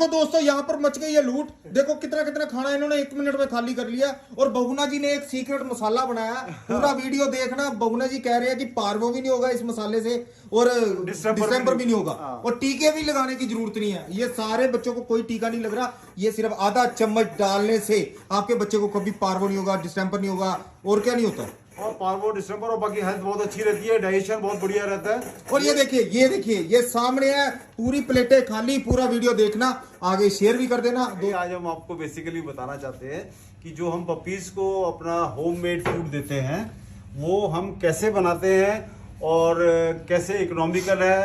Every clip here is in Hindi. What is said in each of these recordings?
देखो दोस्तों यहाँ पर मच गई है लूट। देखो कितना कितना खाना इन्होंने 1 मिनट में खाली कर लिया। और बहुना जी ने एक सीक्रेट मसाला बनाया, पूरा वीडियो देखना। बहुना जी कह रहे हैं कि पार्वो भी नहीं होगा इस मसाले से और डिसम्बर भी नहीं होगा और टीके भी लगाने की जरूरत नहीं है। ये सारे बच्चों को कोई टीका नहीं लग रहा। ये सिर्फ आधा चम्मच डालने से आपके बच्चे को कभी पार्वो नहीं होगा, डिसम्बर नहीं होगा और क्या नहीं होता। और पार्वो, डिसम्बर और बाकी हेल्थ बहुत अच्छी रहती है, डाइजेशन बहुत बढ़िया रहता है। और ये देखिए ये सामने है, पूरी प्लेटें खाली। पूरा वीडियो देखना, आगे शेयर भी कर देना। आज हम आपको बेसिकली बताना चाहते हैं कि जो हम पपीज को अपना होममेड फूड देते हैं वो हम कैसे बनाते हैं और कैसे इकोनॉमिकल है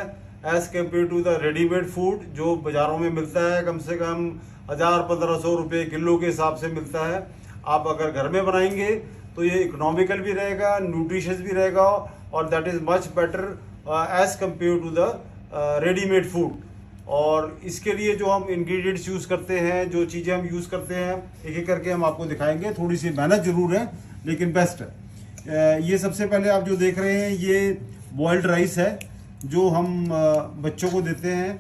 as compared to the readymade food जो बाजारों में मिलता है। कम से कम 1000-1500 रुपये किलो के हिसाब से मिलता है। आप अगर घर में बनाएंगे तो ये इकोनॉमिकल भी रहेगा, न्यूट्रिशियस भी रहेगा और that is much better as compared to the readymade food. और इसके लिए जो हम इंग्रेडिएंट्स यूज़ करते हैं, जो चीज़ें हम यूज़ करते हैं, एक एक करके हम आपको दिखाएंगे। थोड़ी सी मेहनत जरूर है लेकिन बेस्ट है। ये सबसे पहले आप जो देख रहे हैं ये बॉइल्ड राइस है जो हम बच्चों को देते हैं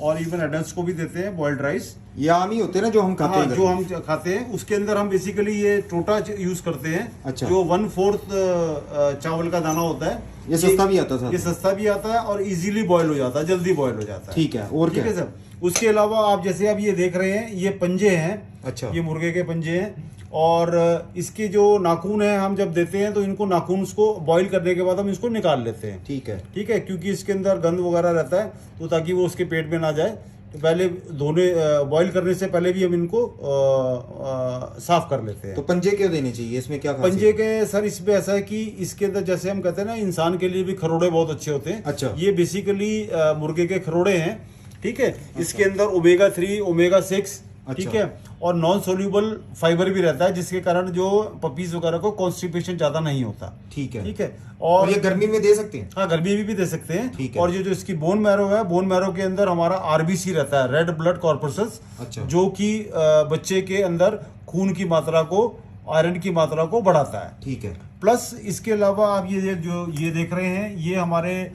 और इवन एडल्ट्स को भी देते हैं। बॉइल्ड राइस ये आम ही होते हैं ना जो हम खाते हैं, जो हम खाते हैं। उसके अंदर हम बेसिकली ये टोटा यूज करते हैं। अच्छा। जो 1/4 चावल का दाना होता है। ये सस्ता भी आता है। ये सस्ता भी आता है और इजीली बॉयल हो जाता है, जल्दी बॉयल हो जाता है। ठीक है। और ठीक है सर। उसके अलावा आप जैसे अब ये देख रहे हैं ये पंजे हैं। अच्छा। ये मुर्गे के पंजे हैं और इसके जो नाखून है हम जब देते हैं तो इनको नाखून उसको बॉईल करने के बाद हम इसको निकाल लेते हैं। ठीक है। ठीक है, क्योंकि इसके अंदर गंद वगैरह रहता है तो ताकि वो उसके पेट में ना जाए तो पहले धोने बॉईल करने से पहले भी हम इनको साफ कर लेते हैं। तो पंजे क्यों देने चाहिए, इसमें क्या पंजे के सर इसमें ऐसा है कि इसके अंदर जैसे हम कहते हैं ना इंसान के लिए भी खरोड़े बहुत अच्छे होते हैं। अच्छा। ये बेसिकली मुर्गे के खरोड़े हैं। ठीक है। अच्छा। इसके अंदर ओमेगा-3, ओमेगा-6 ठीक है और नॉन सोल्यूबल फाइबर भी रहता है जिसके कारण जो पपीज वगैरह को कॉन्स्टिपेशन ज्यादा नहीं होता। ठीक है। ठीक है। और ये गर्मी में दे सकते हैं। हाँ, गर्मी में भी दे सकते हैं। ठीक है। और जो इसकी बोन मैरो है, बोन मैरो के अंदर हमारा आरबीसी रहता है, रेड ब्लड कॉर्पसल्स। अच्छा। जो कि बच्चे के अंदर खून की मात्रा को, आयरन की मात्रा को बढ़ाता है। ठीक है। प्लस इसके अलावा आप ये देख रहे हैं ये हमारे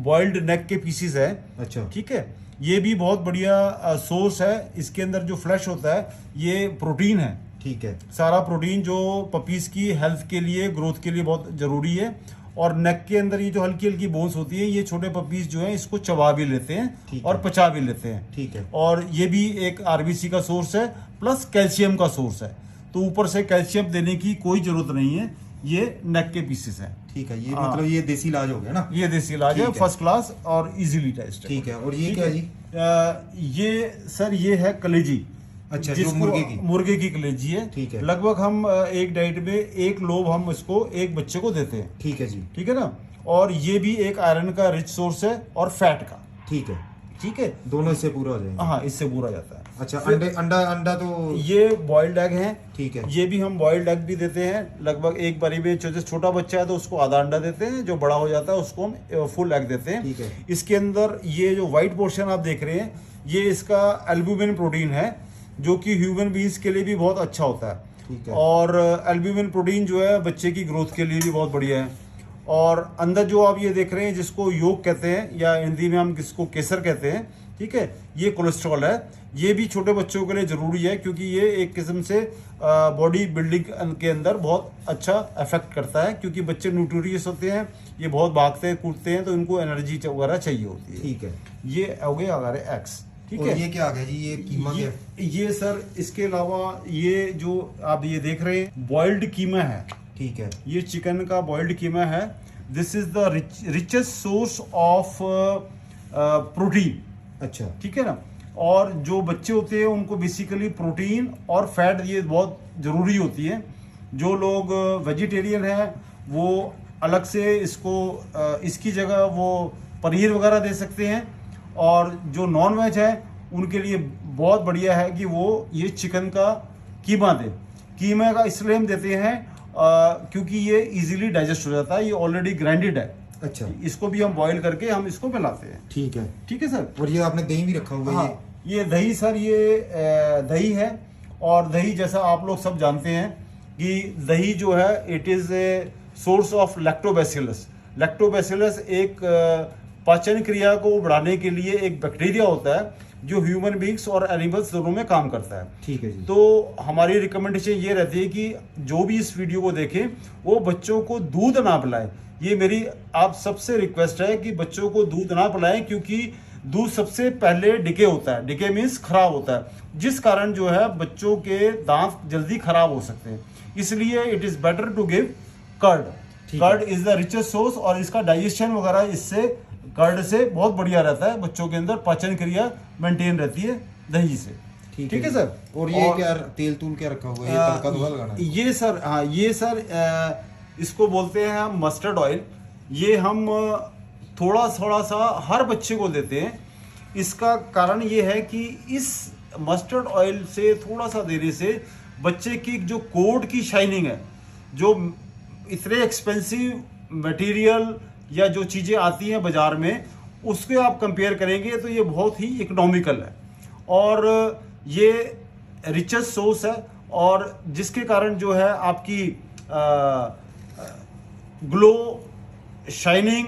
बॉइल्ड नेक के पीसीज है। अच्छा। ठीक है। ये भी बहुत बढ़िया सोर्स है। इसके अंदर जो फ्लैश होता है ये प्रोटीन है। ठीक है। सारा प्रोटीन जो पपीज की हेल्थ के लिए, ग्रोथ के लिए बहुत जरूरी है। और नेक के अंदर ये जो हल्की हल्की बोन्स होती है ये छोटे पपीज जो हैं इसको चबा भी लेते हैं और पचा भी लेते हैं। ठीक है। और ये भी एक आरबीसी का सोर्स है प्लस कैल्शियम का सोर्स है। तो ऊपर से कैल्शियम देने की कोई जरूरत नहीं है। ये नेक के पीसेस हैं। ठीक है। ये मतलब ये देसी इलाज हो गया ना। ये देसी इलाज है, फर्स्ट क्लास और इजीली टेस्ट। ठीक है। और ये क्या जी? ये सर ये है कलेजी। अच्छा। जो मुर्गे की कलेजी है। ठीक है। लगभग हम एक डाइट में 1 लोब हम इसको एक बच्चे को देते हैं। ठीक है जी। ठीक है ना। और ये भी एक आयरन का रिच सोर्स है और फैट का। ठीक है। ठीक है। दोनों इससे पूरा हो जाएगा। हाँ, इससे पूरा जाता है। अच्छा। अंडा तो ये बॉइल्ड एग है। ठीक है। ये भी हम बॉइल्ड एग भी देते हैं। लगभग एक बारी में छोटा बच्चा है तो उसको आधा अंडा देते हैं, जो बड़ा हो जाता है उसको हम फुल एग देते हैं। ठीक है। इसके अंदर ये जो व्हाइट पोर्शन आप देख रहे हैं ये इसका एल्ब्यूमिन प्रोटीन है जो कि ह्यूमन बींग्स के लिए भी बहुत अच्छा होता है। ठीक है। और एल्ब्यूमिन प्रोटीन जो है बच्चे की ग्रोथ के लिए भी बहुत बढ़िया है। और अंदर जो आप ये देख रहे हैं जिसको योग कहते हैं या हिंदी में हम किसको केसर कहते हैं। ठीक है। ये कोलेस्ट्रॉल है। ये भी छोटे बच्चों के लिए जरूरी है क्योंकि ये एक किस्म से बॉडी बिल्डिंग के अंदर बहुत अच्छा इफेक्ट करता है क्योंकि बच्चे न्यूट्रिशियस होते हैं, ये बहुत भागते हैं कूदते हैं तो इनको एनर्जी वगैरह चाहिए होती है। ठीक है। ये हो गए हमारे एग्स। ठीक है। ये क्या आ गया जी? ये कीमा क्या? ये सर इसके अलावा ये जो आप ये देख रहे हैं बॉइल्ड कीमा है। ठीक है। ये चिकन का बॉइल्ड कीमा है। This is the richest source of protein. अच्छा। ठीक है ना। और जो बच्चे होते हैं उनको बेसिकली प्रोटीन और फैट ये बहुत ज़रूरी होती है। जो लोग वेजिटेरियन हैं वो अलग से इसको इसकी जगह वो पनीर वगैरह दे सकते हैं और जो नॉन वेज है उनके लिए बहुत बढ़िया है कि वो ये चिकन का कीमा दें। कीमा का इसलिए हम देते हैं क्योंकि ये इजीली डाइजेस्ट हो जाता है, ये ऑलरेडी ग्राइंडेड है। अच्छा। इसको भी हम बॉईल करके हम इसको पिलाते हैं। ठीक है। ठीक है सर। और ये आपने दही भी रखा हुआ है। हाँ, ये दही सर ये दही है। और दही जैसा आप लोग सब जानते हैं कि दही जो है it is a source of lactobacillus. Lactobacillus एक पाचन क्रिया को बढ़ाने के लिए एक बैक्टीरिया होता है जो ह्यूमन बींग्स और एनिमल्स दोनों में काम करता है। ठीक है जी। तो हमारी रिकमेंडेशन ये रहती है कि जो भी इस वीडियो को देखें वो बच्चों को दूध ना पिलाएं। ये मेरी आप सबसे रिक्वेस्ट है कि बच्चों को दूध ना पिलाएं, क्योंकि दूध सबसे पहले डिके होता है। डिके मीन्स खराब होता है, जिस कारण जो है बच्चों के दांत जल्दी खराब हो सकते हैं। इसलिए it is better to give curd. Curd is the richest source, और इसका डाइजेशन वगैरह इससे कर्ड से बहुत बढ़िया रहता है। बच्चों के अंदर पाचन क्रिया मेंटेन रहती है दही से। ठीक है सर। और ये क्या तेल तूल क्या रखा हुआ है? ये तड़का तो लगाना है। ये सर, हाँ ये सर इसको बोलते हैं हम मस्टर्ड ऑयल। ये हम थोड़ा थोड़ा सा हर बच्चे को देते हैं। इसका कारण ये है कि इस मस्टर्ड ऑयल से थोड़ा सा देने से बच्चे की जो कोट की शाइनिंग है, जो इतने एक्सपेंसिव मटेरियल या जो चीज़ें आती हैं बाजार में, उसके आप कंपेयर करेंगे तो ये बहुत ही इकोनॉमिकल है और ये रिचेस्ट सोर्स है, और जिसके कारण जो है आपकी ग्लो शाइनिंग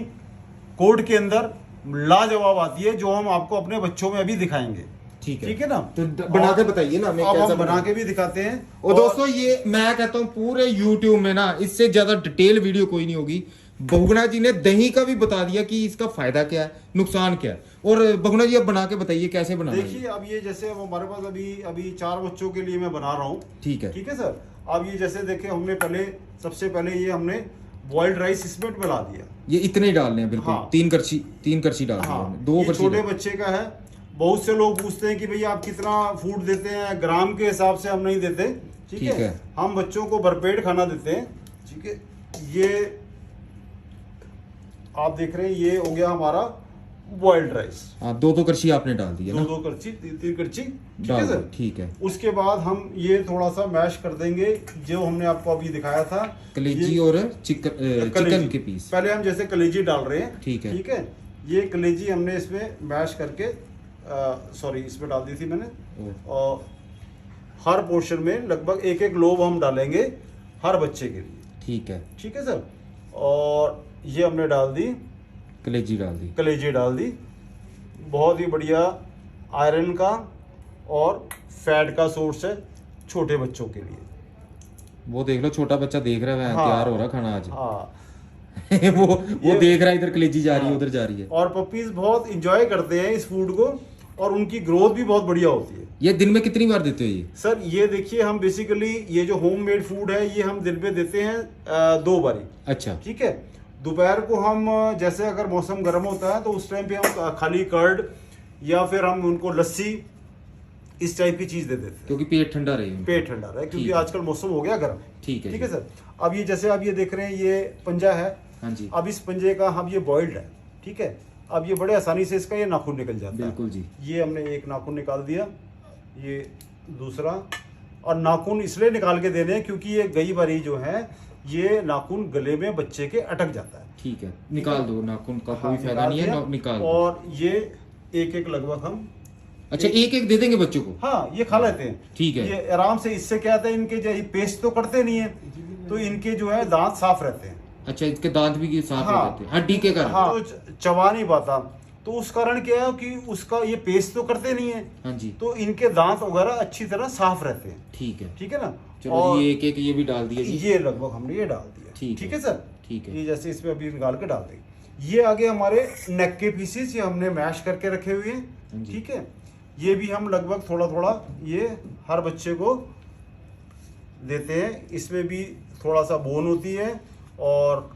कोट के अंदर लाजवाब आती है, जो हम आपको अपने बच्चों में अभी दिखाएंगे। ठीक है ना? तो बना के बताइए ना, अब हम बना के भी दिखाते हैं। और दोस्तों ये मैं कहता हूँ पूरे YouTube में ना इससे ज्यादा डिटेल वीडियो कोई नहीं होगी। बहुगुणा जी ने दही का भी बता दिया कि इसका फायदा क्या है, नुकसान क्या है। और बहुगुणा जी अब बना के बताइए कैसे बनाना है। देखिए अब ये जैसे अब हमारे पास अभी 4 बच्चों के लिए मैं बना रहा हूँ। ठीक है सर। अब ये जैसे देखे हमने सबसे पहले ये हमने बॉइल्ड राइस इसमें मिला दिया। ये इतने ही डालने हैं बिल्कुल। हाँ। 3 कड़छी डाल दी। हाँ, 2 कड़छी। छोटे बच्चे का है। बहुत से लोग पूछते हैं कि भैया आप कितना फूड देते हैं, ग्राम के हिसाब से हम नहीं देते। ठीक है। हम बच्चों को भरपेट खाना देते हैं। ठीक है। ये आप देख रहे हैं, ये हो गया हमारा बॉइल्ड राइस। हाँ, 2 कड़छी आपने डाल दी है ना? 2 कड़छी 3 कड़छी। ठीक है सर। ठीक है। उसके बाद हम ये थोड़ा सा मैश कर देंगे, जो हमने आपको अभी दिखाया था, कलेजी और चिकन के पीस। पहले हम जैसे कलेजी डाल रहे हैं। ठीक है। ठीक है। ये कलेजी हमने इसमें मैश करके सॉरी इसमें डाल दी थी मैंने, और हर पोर्शन में लगभग 1-1 लोब हम डालेंगे हर बच्चे के लिए। ठीक है। ठीक है सर। और ये हमने डाल दी कलेजी डाल दी। बहुत ही बढ़िया आयरन का और फैट का सोर्स है छोटे बच्चों के लिए। वो देख लो, छोटा बच्चा देख रहा है। हाँ, तैयार हो रहा खाना आज। हाँ वो देख रहा है, इधर कलेजी जा रही है, उधर जा रही है। और पपीज बहुत इंजॉय करते हैं इस फूड को, और उनकी ग्रोथ भी बहुत बढ़िया होती है। ये दिन में कितनी बार देते हो ये? सर ये देखिए, हम बेसिकली ये जो होम मेड फूड है ये हम दिन में देते हैं 2 बारी। अच्छा। ठीक है। दोपहर को हम जैसे अगर मौसम गर्म होता है तो उस टाइम पे हम खाली कर्ड या फिर हम उनको लस्सी इस टाइप की चीज दे देते हैं, क्योंकि पेट ठंडा रहे। क्योंकि आजकल मौसम हो गया गर्म। ठीक है सर। अब ये जैसे आप ये देख रहे हैं, ये पंजा है। हाँ जी। अब इस पंजे का हम ये बॉइल्ड है। ठीक है। अब ये बड़े आसानी से इसका ये नाखून निकल जाता है। बिल्कुल जी। ये हमने एक नाखून निकाल दिया, ये दूसरा, और नाखून इसलिए निकाल के देने हैं क्योंकि ये कई बारी जो है ये नाखून गले में बच्चे के अटक जाता है। ठीक है, निकाल दो नाखून का। हाँ, कोई फायदा नहीं है, निकाल दो। और ये 1-1 लगभग हम अच्छा 1-1 दे देंगे बच्चों को? हाँ, ये खा लेते हैं। ठीक है। ये आराम से, इससे क्या होता है, इनके जो पेस्ट तो करते नहीं है, तो इनके जो है दांत साफ रहते हैं। अच्छा, इसके दांत भी साफ हो जाते हैं हड्डी के कारण? हाँ, तो चबा नहीं पाता, तो उस कारण क्या है कि उसका ये पेस्ट तो करते नहीं है। हाँ जी। तो इनके दांत वगैरह अच्छी तरह साफ रहते हैं। ठीक है। ठीक है ना? चलो ये 1-1 ये भी डाल दिया जी। ये लगभग हमने ये डाल दिया। ठीक है सर। ठीक है। ये जैसे इसमें अभी निकाल के डाल देंगे। ये आगे हमारे नेक के पीसेस, ये हमने मैश करके रखे हुए हैं। ठीक है। ये भी हम लगभग थोड़ा थोड़ा ये हर बच्चे को देते हैं। इसमें भी थोड़ा सा बोन होती है और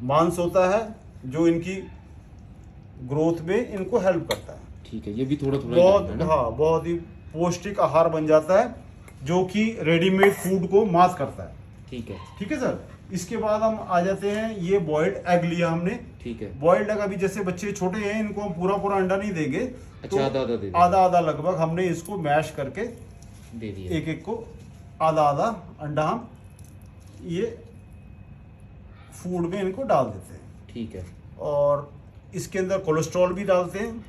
मांस होता है, जो इनकी ग्रोथ में इनको हेल्प करता है। ठीक है। ये भी थोड़ा थोड़ा बहुत ही पौष्टिक आहार बन जाता है, जो कि रेडीमेड फूड को मात करता है। ठीक है सर। इसके बाद हम आ जाते हैं, ये बॉइल्ड एग लिया हमने। ठीक है। बॉइल्ड एग, अभी जैसे बच्चे छोटे हैं इनको हम पूरा अंडा नहीं देंगे। अच्छा, तो आधा लगभग हमने इसको मैश करके दे दिया। 1-1 को आधा अंडा हम ये फूड में इनको डाल देते हैं। ठीक है। और इसके अंदर कोलेस्ट्रॉल भी डालते हैं,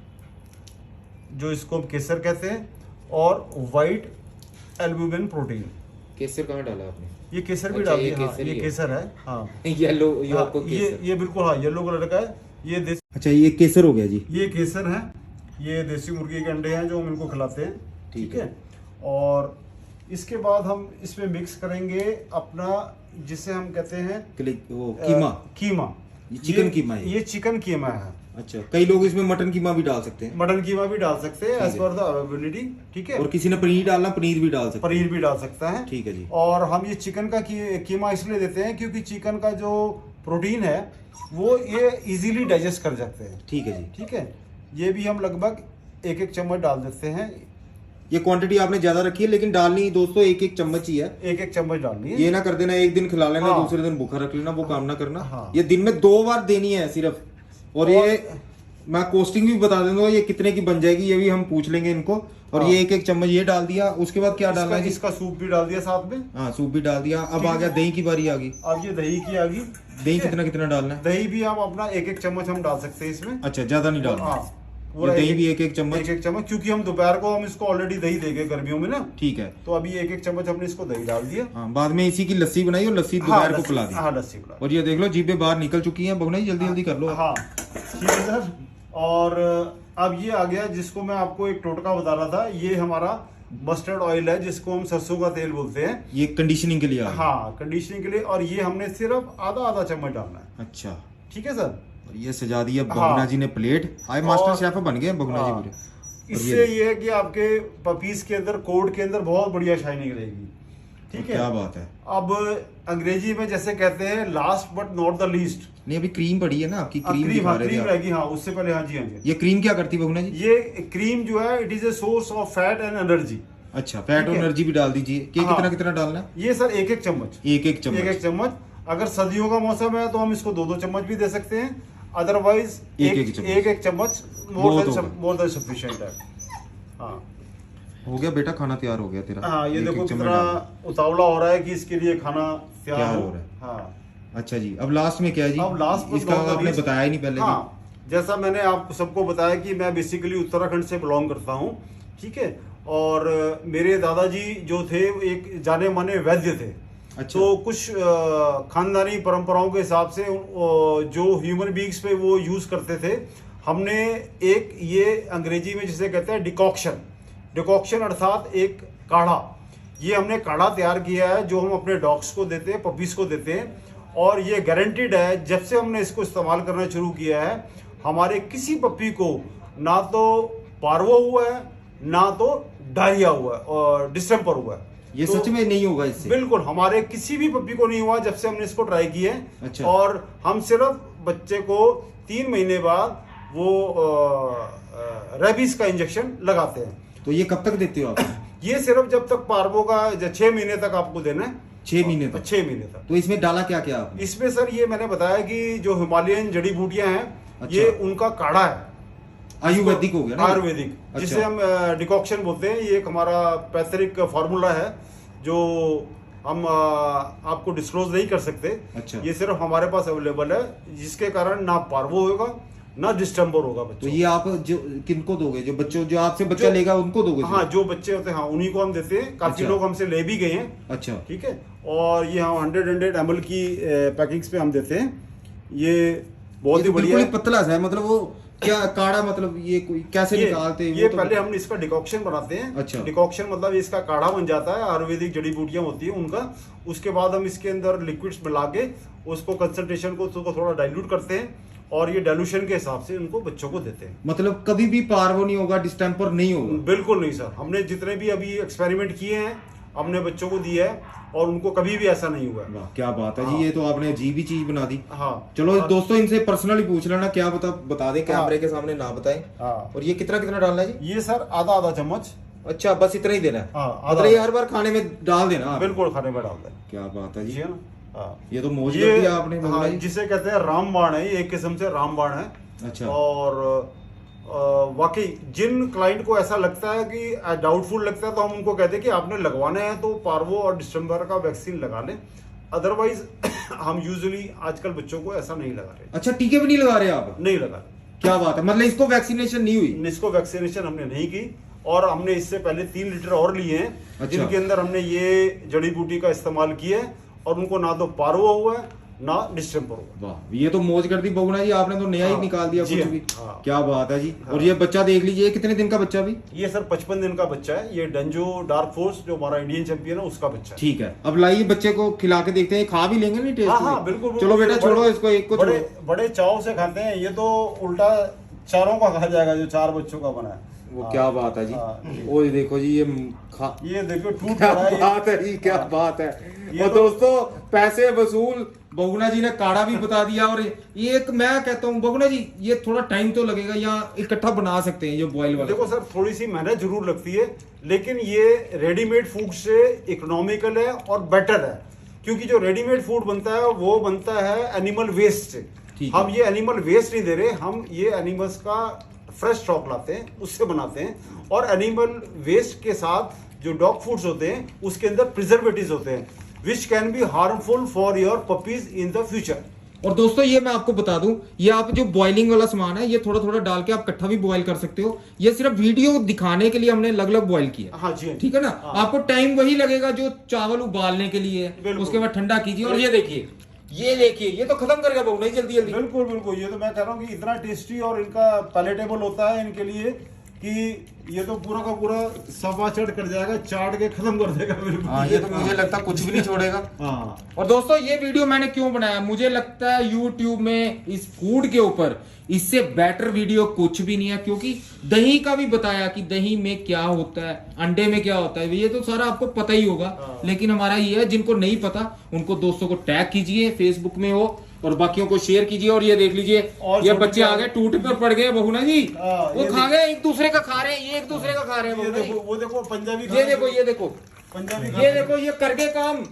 जो इसको हम केसर कहते हैं, और वाइट एल्ब्यूमिन प्रोटीन। केसर कहाँ डाला आपने? ये केसर भी डाल दिया। हाँ, ये केसर है। हाँ, येलो ये बिल्कुल हाँ येलो कलर का है। ये अच्छा, ये केसर हो गया जी। ये केसर है। ये देसी मुर्गी के अंडे हैं जो हम इनको खिलाते हैं। ठीक है। और इसके बाद हम इसमें मिक्स करेंगे अपना, जिसे हम कहते हैं वो कीमा। कीमा, ये चिकन कीमा है। ये चिकन कीमा है। अच्छा, कई लोग इसमें मटन कीमा भी डाल सकते हैं। मटन कीमा भी डाल सकते हैं एज पर द अवेलेबिलिटी। ठीक है। और किसी ने पनीर डालना, पनीर भी डाल सकते हैं। पनीर भी डाल सकता है। ठीक है जी। और हम ये चिकन का कीमा इसलिए देते हैं क्योंकि चिकन का जो प्रोटीन है वो ये इजीली डाइजेस्ट कर सकते हैं। ठीक है जी। ठीक है। ये भी हम लगभग 1-1 चम्मच डाल देते हैं। ये क्वांटिटी आपने ज्यादा रखी है, लेकिन डालनी दोस्तों 1-1 चम्मच ही है। 1-1 चम्मच डालनी है। ये ना कर देना एक दिन खिला लेना, हाँ। दूसरे दिन भूखा रख लेना, वो काम ना करना। हाँ। ये दिन में 2 बार देनी है सिर्फ। और ये मैं कॉस्टिंग भी बता दूंगा ये कितने की बन जाएगी, ये भी हम पूछ लेंगे इनको। और हाँ। ये 1-1 चम्मच ये डाल दिया, उसके बाद क्या डालना है? इसका सूप भी डाल दिया साथ में। हाँ, सूप भी डाल दिया। अब आ गया दही की बारी आ गई। अब ये दही की आ गई। दही कितना कितना डालना है? दही भी हम अपना 1-1 चम्मच हम डाल सकते हैं इसमें। अच्छा, ज्यादा नहीं डालना। हाँ, ये दही भी 1-1 चम्मच। 1-1 चम्मच, क्योंकि हम दोपहर को हम इसको ऑलरेडी दही देंगे गर्मियों में ना। ठीक है। तो अभी 1-1 चम्मच हमने इसको दही डाल दिया। हाँ, बाद में इसी की लस्सी बनाई और लस्सी दोपहर को पिला दी। हाँ, लस्सी पिला। और ये देख लो जीभें बाहर निकल चुकी हैं। बगना जी जल्दी जल्दी कर लो। हाँ, ठीक है सर। और अब ये आ गया जिसको मैं आपको एक टोटका बता रहा था, ये हमारा मस्टर्ड ऑयल है जिसको हम सरसों का तेल बोलते हैं। ये कंडीशनिंग के लिए आ गया। हाँ, कंडीशनिंग के लिए। और ये हमने सिर्फ आधा चम्मच डालना है। अच्छा, ठीक है सर। और ये सजा दिया बगना हाँ। जी ने प्लेट। आए मास्टर शेफ बन गए बगना जी हाँ। पूरे। इससे ये है कि आपके पपीज के अंदर, कोड के अंदर बहुत बढ़िया शाइनिंग रहेगी। ठीक है। क्या बात है। अब अंग्रेजी में जैसे कहते हैं last but not the least. नहीं, अभी क्रीम पड़ी है ना आपकी, क्रीम दिखा रहे थे क्रीम आप। रहेगी। हाँ, उससे पहले हाँ जी, हाँ जी। ये क्रीम क्या करती है बगना जी? ये क्रीम जो है it is a source of fat and energy. अच्छा, फैट और ठीक है। एनर्जी भी डाल दीजिए। कि हाँ। कितना कितना डालना है? ये सर 1-1 चम्मच। 1-1 चम्मच। 1-1 चम्मच। अगर सर्दियों का मौसम है तो हम इसको 2-2 चम्मच भी दे सकते हैं। अदरवाइज 1-1 चम्मच मोर देन सफिशिएंट है। हाँ, हो गया बेटा, खाना तैयार हो गया तेरा। हाँ, ये 1-1 देखो चम्मच कितना डाल। उतावला हो रहा है कि इसके लिए खाना तैयार हो हो रहा है। हाँ। अच्छा जी, अब लास्ट में क्या है जी? अब लास्ट इसका आपने बताया ही नहीं पहले। हाँ, जैसा मैंने आप सबको बताया कि मैं बेसिकली उत्तराखंड से बिलोंग करता हूँ। ठीक है। और मेरे दादाजी जो थे वो एक जाने माने वैद्य थे। अच्छा। तो कुछ खानदानी परंपराओं के हिसाब से जो ह्यूमन बींग्स पे वो यूज करते थे, हमने एक ये अंग्रेजी में जिसे कहते हैं डिकॉक्शन अर्थात एक काढ़ा, ये हमने काढ़ा तैयार किया है जो हम अपने डॉग्स को देते हैं, पपीज को देते हैं। और ये गारंटीड है, जब से हमने इसको इस्तेमाल करना शुरू किया है हमारे किसी पपी को ना तो पार्वो हुआ है ना तो डायरिया हुआ है और डिस्टेम्पर हुआ है। ये तो सच में नहीं होगा इससे? बिल्कुल, हमारे किसी भी पपी को नहीं हुआ जब से हमने इसको ट्राई किया है। अच्छा। और हम सिर्फ बच्चे को 3 महीने बाद वो रेबीज का इंजेक्शन लगाते हैं। तो ये कब तक देते हो आप? ये सिर्फ जब तक पार्वो का 6 महीने तक आपको देना है। 6 महीने तक? 6 महीने तक। तो इसमें डाला क्या क्या आपने? इसमें सर ये मैंने बताया कि जो हिमालयन जड़ी बूटियां हैं, अच्छा। ये उनका काढ़ा है। आयुर्वेदिक हो गया ना? आयुर्वेदिक, अच्छा। जिसे हम डिकॉक्शन बोलते हैं। ये एक हमारा पैथरिक फार्मूला है जो हम आपको डिस्क्लोज नहीं कर सकते। अच्छा। ये सिर्फ हमारे पास अवेलेबल है, जिसके कारण ना पार्वो होगा ना डिस्टेम्बर होगा बच्चों। तो ये आप जो किनको दोगे? जो बच्चों जो आपसे बच्चा लेगा उनको दोगे? हाँ, जो बच्चे होते हैं हाँ उन्हीं को हम देते हैं। काफी अच्छा। लोग हमसे ले भी गए हैं। अच्छा। ठीक है। और ये हम 100 ml की पैकिंग्स पे हम देते हैं। ये बहुत ही बढ़िया बिल्कुल है। पतला सा है, मतलब वो क्या काढ़ा, मतलब ये कोई कैसे निकालते हैं? ये पहले हम इसका डिकॉक्शन बनाते हैं। अच्छा। डिकॉक्शन मतलब इसका काढ़ा बन जाता है, आयुर्वेदिक जड़ी बूटियां होती है उनका। उसके बाद हम इसके अंदर लिक्विड्स मिला के उसको कंसंट्रेशन को थोड़ा डाइल्यूट करते हैं और ये डाइल्यूशन के हिसाब से उनको बच्चों को देते हैं। मतलब कभी भी पार्वो नहीं होगा, डिस्टेम्पर नहीं होगा? बिल्कुल नहीं सर, हमने जितने भी अभी एक्सपेरिमेंट किए हैं हमने बच्चों को दिया है और उनको कभी भी ऐसा नहीं हुआ है। वाह, क्या बात है हाँ। जी, ये तो आपने अजीब ही चीज बना दी। हाँ। चलो दोस्तों, इनसे पर्सनली पूछ लेना, क्या बता दें कैमरे के सामने, ना बताएं। हाँ। और ये कितना कितना डालना है जी? ये सर आधा चम्मच। अच्छा, बस इतना ही देना है? हाँ, मतलब ये हर बार खाने में डाल देना आप? बिल्कुल, खाने में डाल दें। क्या बात है जी जी। है ना। हाँ। ये तो मौज ये कर दिया आपने बगना हाँ, जी। जिसे कहते हैं रामबाण है, ये एक किस्म से रामबाण है। अच्छा। और वाकई जिन क्लाइंट को ऐसा लगता है कि डाउटफुल लगता है तो हम उनको कहते हैं कि आपने लगवाना है तो पार्वो और डिस्टेम्बर का वैक्सीन लगा लें। अदरवाइज हम यूजुअली आजकल बच्चों को ऐसा नहीं लगा रहे। अच्छा, टीके भी नहीं लगा रहे आप? नहीं लगा रहे। क्या बात है, मतलब इसको वैक्सीनेशन नहीं हुई? इसको वैक्सीनेशन हमने नहीं की। और हमने इससे पहले 3 लीटर और लिए हैं। अच्छा। जिनके अंदर हमने ये जड़ी बूटी का इस्तेमाल किया है और उनको ना तो पार्वो हुआ है ना डिस्टेम्पर होगा। वाह, ये तो मौज कर दी बगुना जी, आपने तो नया ही निकाल दिया जी कुछ हाँ, भी। हाँ। क्या बात है जी। और ये बच्चा देख लीजिए, ये कितने दिन का बच्चा भी? ये सर 55 दिन का बच्चा है, ये डंजो डार्क फोर्स जो हमारा इंडियन चैंपियन है उसका बच्चा है। ठीक है, अब लाइए बच्चे को खिला के देखते हैं, खा भी लेंगे नहीं टेस्ट? हाँ हाँ बिल्कुल। चलो बेटा छोड़ो इसको, एक को बड़े छोड़ो। बड़े चाव से खाते हैं, ये तो उल्टा चारों का खा जाएगा जो 4 बच्चों का बना है। वो हाँ, क्या बात है जी। हाँ। ओ ये देखो जी, ये ये देखो टूट क्या रहा है बात है जी, क्या हाँ। बात है। ये और तो- दोस्तों पैसे वसूल बगुना जी ने काढ़ा भी बता दिया। और ये एक मैं कहता हूँ बगुना जी, ये थोड़ा टाइम तो लगेगा, या इकट्ठा बना सकते हैं ये बॉयल वाला? देखो सर थोड़ी सी मेहनत जरूर लगती है, लेकिन ये रेडीमेड फूड से इकोनॉमिकल है और बेटर है, क्योंकि जो रेडीमेड फूड बनता है वो बनता है एनिमल वेस्ट से। ठीक है। हम ये एनिमल वेस्ट नहीं दे रहे, हम ये एनिमल्स का फ्रेश स्टॉक लाते हैं, उससे बनाते हैं। और एनिमल वेस्ट के साथ जो डॉग फूड्स होते हैं उसके अंदर प्रिजर्वेटिव्स होते हैं which can be harmful for your puppies in the future. और दोस्तों ये मैं आपको बता दूं, ये आप जो बॉइलिंग वाला सामान है ये थोड़ा थोड़ा डाल के आप इकट्ठा भी बॉईल कर सकते हो। ये सिर्फ वीडियो दिखाने के लिए हमने अलग अलग बॉईल किया। हाँ जी, ठीक है ना। हाँ। आपको टाइम वही लगेगा जो चावल उबालने के लिए है, बिल्कुल। उसके बाद ठंडा कीजिए। और ये देखिए, ये तो खत्म करेगा बहुत नहीं जल्दी जल्दी। बिल्कुल बिल्कुल, ये तो मैं कह रहा हूँ कि इतना टेस्टी और इनका पैलेटेबल होता है इनके लिए कि ये तो पूरा का पूरा सफा चढ़ कर जाएगा, चाट के खत्म कर देगा बिल्कुल। हाँ, ये तो मुझे लगता है कुछ भी नहीं छोड़ेगा। हाँ। और दोस्तों ये वीडियो मैंने क्यों बनाया, मुझे लगता है YouTube में इस फूड के ऊपर इससे बेटर वीडियो कुछ भी नहीं है। क्योंकि दही का भी बताया कि दही में क्या होता है, अंडे में क्या होता है, ये तो सारा आपको पता ही होगा। हाँ। लेकिन हमारा ये है, जिनको नहीं पता उनको दोस्तों को टैग कीजिए, फेसबुक में हो, और बाकियों को शेयर कीजिए। और ये देख लीजिए, और ये छोटे बच्चे आ गए, टूट पर पड़ गए बहूना जी। हाँ, वो ये खा गए, एक दूसरे का खा रहे हैं, ये एक दूसरे का खा रहे हैं ये बहूना जी। देखो, वो देखो पंजाबी ये देखो, ये देखो, पंजाबी ये देखो, ये कर गए काम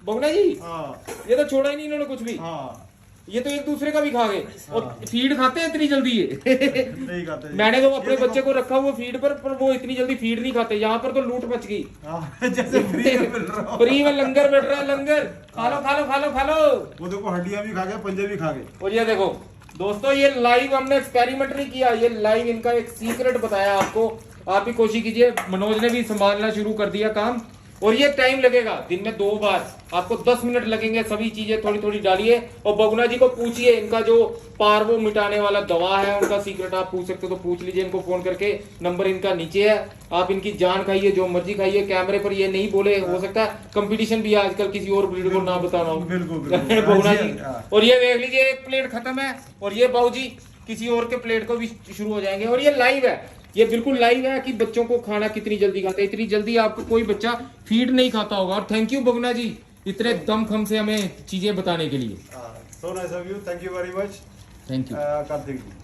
बहूना जी। हाँ ये तो छोड़ा ही नहीं इन्होंने कुछ भी। हाँ, ये तो एक दूसरे का भी खा गए। और फीड खाते हैं इतनी जल्दी ये। नहीं खाते। मैंने तो अपने ये देखो, बच्चे को रखा हुआ फीड पर वो इतनी जल्दी फीड नहीं खाते। यहाँ पर तो लूट मच गई। हाँ, जैसे फ्री में मिल रहा हो। फ्री में लंगर बैठ रहा है, लंगर। खा लो खा लो खा लो खा लो। वो देखो हड्डियां भी खा गए, पंजाबी खा गए। और ये देखो दोस्तों, ये लाइव हमने एक्सपेरिमेंट नहीं किया, ये लाइव इनका एक सीक्रेट बताया आपको। आप भी कोशिश कीजिए। मनोज ने भी संभालना शुरू कर दिया काम। और ये टाइम लगेगा, दिन में 2 बार, आपको 10 मिनट लगेंगे। सभी चीजें थोड़ी थोड़ी डालिए। और बगुना जी को पूछिए, इनका जो पार्वो मिटाने वाला दवा है उनका सीक्रेट आप पूछ सकते हो तो पूछ लीजिए इनको फोन करके। नंबर इनका नीचे है। आप इनकी जान खाइए, जो मर्जी खाइए। कैमरे पर ये नहीं बोले, हो सकता है कंपटीशन भी है आजकल, किसी और ब्रीड को ना बताना हो। बिल्कुल, बिल्कुल। बगुना हाँ जी। जी, हाँ। और ये देख लीजिए, एक प्लेट खत्म है। और ये बाबू जी किसी और के प्लेट को भी शुरू हो जाएंगे। और ये लाइव है, ये बिल्कुल लाइव है कि बच्चों को खाना कितनी जल्दी खाते हैं। इतनी जल्दी आपको कोई बच्चा फीड नहीं खाता होगा। और थैंक यू बगुना जी, इतने दमखम से हमें चीजें बताने के लिए। So nice of you, thank you very much thank you. Kartik ji.